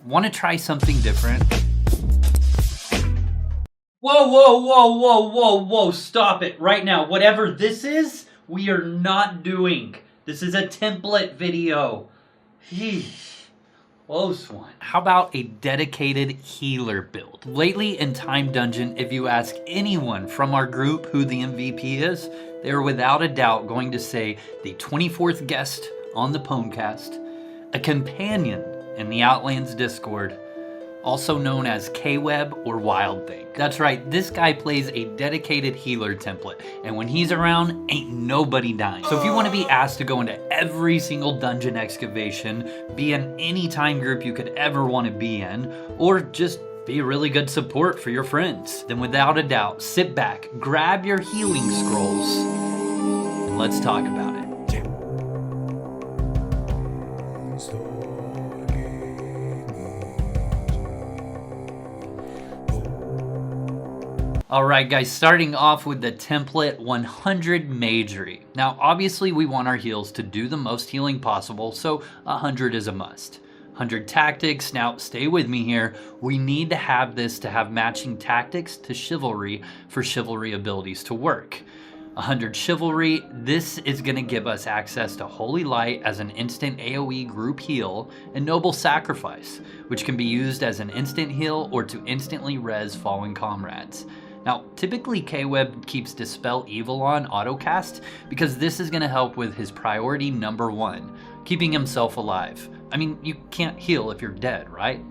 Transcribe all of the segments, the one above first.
Want to try something different? Whoa, stop it right now. Whatever this is, we are not doing. This is a template video. Close one. How about a dedicated healer build? Lately in Time Dungeon, if you ask anyone from our group who the MVP is, they're without a doubt going to say the 24th guest on the Pwnecast, a companion in the Outlands Discord, also known as Kwebb or Wild Thing. That's right, this guy plays a dedicated healer template, and when he's around, ain't nobody dying. So if you want to be asked to go into every single dungeon excavation, be in any time group you could ever want to be in, or just be really good support for your friends, then without a doubt, sit back, grab your healing scrolls, and let's talk about it. Alright guys, starting off with the template 100 Magery. Now obviously we want our heals to do the most healing possible, so 100 is a must. 100 tactics, now stay with me here, we need to have this to have matching tactics to chivalry for chivalry abilities to work. 100 chivalry, this is going to give us access to Holy Light as an instant AoE group heal and Noble Sacrifice, which can be used as an instant heal or to instantly res fallen comrades. Now, typically Kwebb keeps Dispel Evil on autocast because this is going to help with his priority number 1, keeping himself alive. I mean, you can't heal if you're dead, right?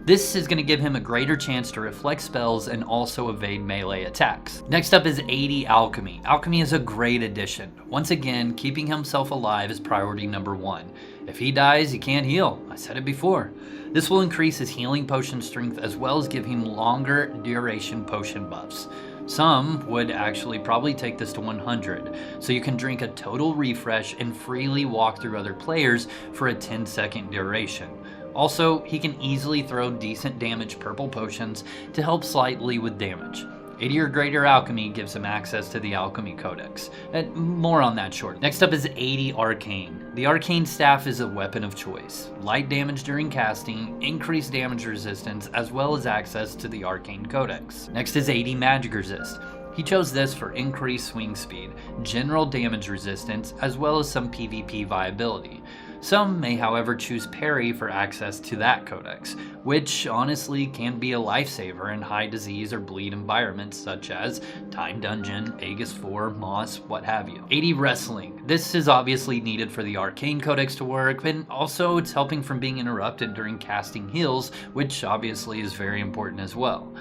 This is going to give him a greater chance to reflect spells and also evade melee attacks. Next up is 80 Alchemy. Alchemy is a great addition. Once again, keeping himself alive is priority number 1. If he dies, he can't heal. I said it before. This will increase his healing potion strength as well as give him longer duration potion buffs. Some would actually probably take this to 100, so you can drink a total refresh and freely walk through other players for a 10-second duration. Also, he can easily throw decent damage purple potions to help slightly with damage. 80 or greater alchemy gives him access to the alchemy codex. More on that shortly. Next up is 80 arcane. The arcane staff is a weapon of choice. Light damage during casting, increased damage resistance, as well as access to the arcane codex. Next is 80 magic resist. He chose this for increased swing speed, general damage resistance, as well as some PvP viability. Some may, however, choose parry for access to that codex, which honestly can be a lifesaver in high disease or bleed environments such as Time Dungeon, Aegis 4, Moss, what have you. 80 wrestling. This is obviously needed for the arcane codex to work, and also it's helping from being interrupted during casting heals, which obviously is very important as well.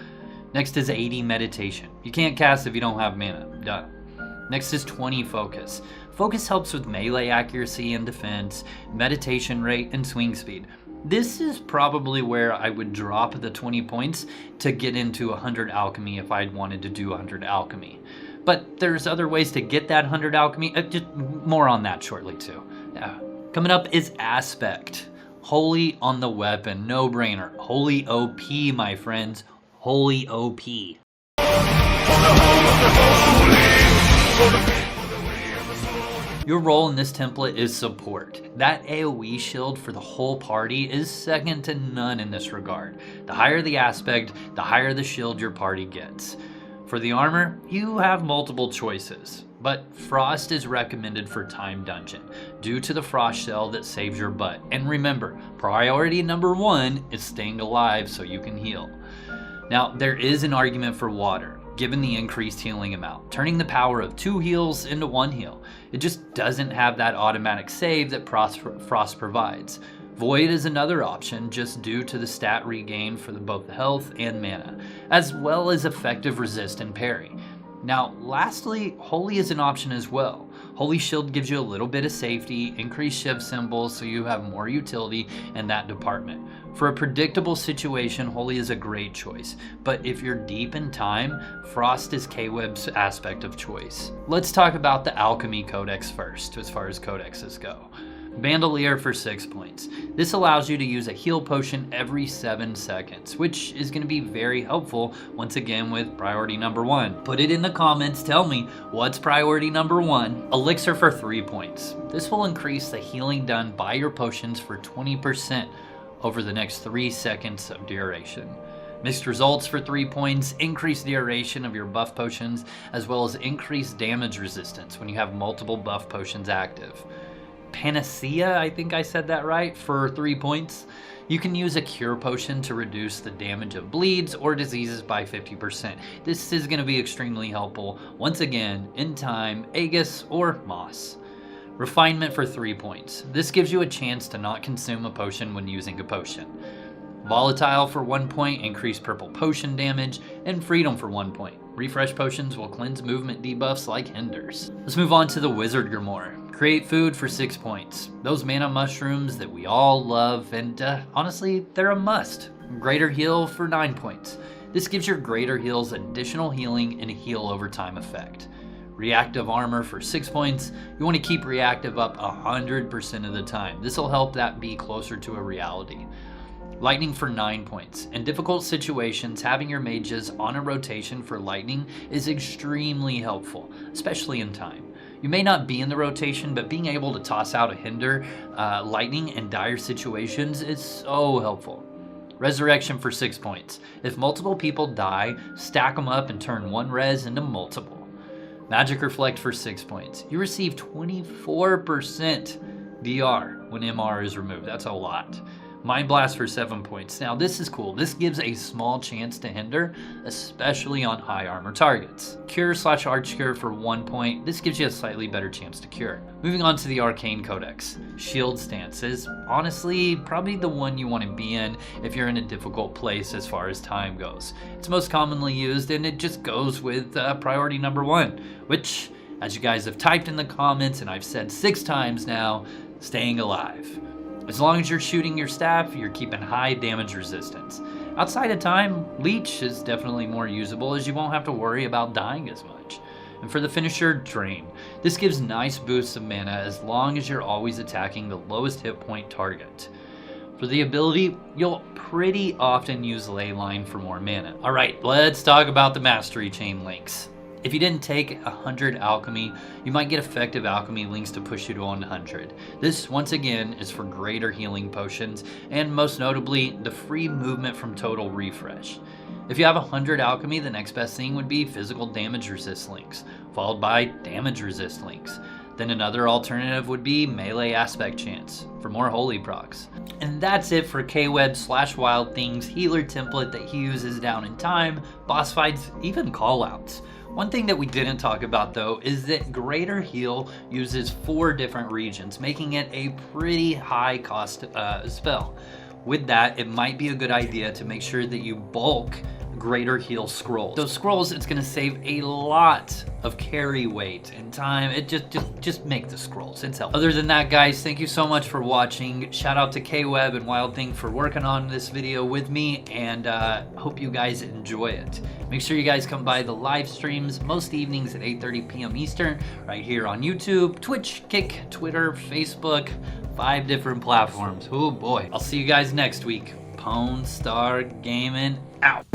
Next is 80 meditation. You can't cast if you don't have mana. Done. Next is 20 focus. Focus helps with melee accuracy and defense, meditation rate, and swing speed. This is probably where I would drop the 20 points to get into 100 alchemy if I'd wanted to do 100 alchemy. But there's other ways to get that 100 alchemy, just more on that shortly too. Coming up is aspect. Holy on the weapon, no brainer. Holy OP, my friends. Holy OP. Your role in this template is support. That AoE shield for the whole party is second to none in this regard. The higher the aspect, the higher the shield your party gets. For the armor, you have multiple choices, but Frost is recommended for Time Dungeon due to the Frost shell that saves your butt. And remember, priority number 1 is staying alive so you can heal. Now, there is an argument for water, given the increased healing amount, turning the power of 2 heals into 1 heal. It just doesn't have that automatic save that Frost provides. Void is another option just due to the stat regain for both health and mana, as well as effective resist and parry. Now, lastly, Holy is an option as well. Holy Shield gives you a little bit of safety, increased shift symbols so you have more utility in that department. For a predictable situation, Holy is a great choice, but if you're deep in time, Frost is Kwebb's aspect of choice. Let's talk about the Alchemy Codex first, as far as codexes go. Bandolier for 6 points. This allows you to use a heal potion every 7 seconds, which is going to be very helpful once again with priority number 1. Put it in the comments, tell me what's priority number 1. Elixir for 3 points. This will increase the healing done by your potions for 20%. over the next 3 seconds of duration. Mixed results for 3 points, increased duration of your buff potions, as well as increased damage resistance when you have multiple buff potions active. Panacea, I think I said that right, for 3 points. You can use a cure potion to reduce the damage of bleeds or diseases by 50%. This is going to be extremely helpful, once again, in time, Aegis, or Moss. Refinement for 3 points. This gives you a chance to not consume a potion when using a potion. Volatile for 1 point, increased purple potion damage, and Freedom for 1 point. Refresh potions will cleanse movement debuffs like hinders. Let's move on to the Wizard Grimoire. Create food for 6 points. Those mana mushrooms that we all love, and honestly, they're a must. Greater heal for 9 points. This gives your greater heals additional healing and a heal over time effect. Reactive armor for 6 points. You want to keep reactive up 100% of the time. This will help that be closer to a reality. Lightning for 9 points. In difficult situations, having your mages on a rotation for lightning is extremely helpful, especially in time. You may not be in the rotation, but being able to toss out a hinder lightning in dire situations is so helpful. Resurrection for 6 points. If multiple people die, stack them up and turn one res into multiple. Magic Reflect for 6 points. You receive 24% DR when MR is removed. That's a lot. Mind Blast for 7 points. Now this is cool. This gives a small chance to hinder, especially on high armor targets. Cure/Arch Cure for 1 point. This gives you a slightly better chance to cure. Moving on to the Arcane Codex. Shield Stance is honestly probably the one you want to be in if you're in a difficult place as far as time goes. It's most commonly used and it just goes with priority number 1, which, as you guys have typed in the comments and I've said 6 times now, staying alive. As long as you're shooting your staff, you're keeping high damage resistance. Outside of time, Leech is definitely more usable as you won't have to worry about dying as much. And for the finisher, Drain. This gives nice boosts of mana as long as you're always attacking the lowest hit point target. For the ability, you'll pretty often use Leyline for more mana. Alright, let's talk about the Mastery Chain links. If you didn't take 100 alchemy, you might get effective alchemy links to push you to 100. This, once again, is for greater healing potions, and most notably, the free movement from total refresh. If you have 100 alchemy, the next best thing would be physical damage resist links, followed by damage resist links. Then another alternative would be melee aspect chance for more holy procs. And that's it for Kwebb/Wild Things healer template that he uses down in time, boss fights, even callouts. One thing that we didn't talk about though is that Greater Heal uses 4 different regions, making it a pretty high cost spell. With that, it might be a good idea to make sure that you bulk Greater Heal scrolls. Those scrolls, it's gonna save a lot of carry weight and time. It just make the scrolls, it's helpful. Other than that, guys, thank you so much for watching. Shout out to Kwebb and Wild Thing for working on this video with me, and hope you guys enjoy it. Make sure you guys come by the live streams most evenings at 8:30 p.m. Eastern, right here on YouTube, Twitch, Kick, Twitter, Facebook, 5 different platforms. Oh boy. I'll see you guys next week. Pwn Star Gaming out.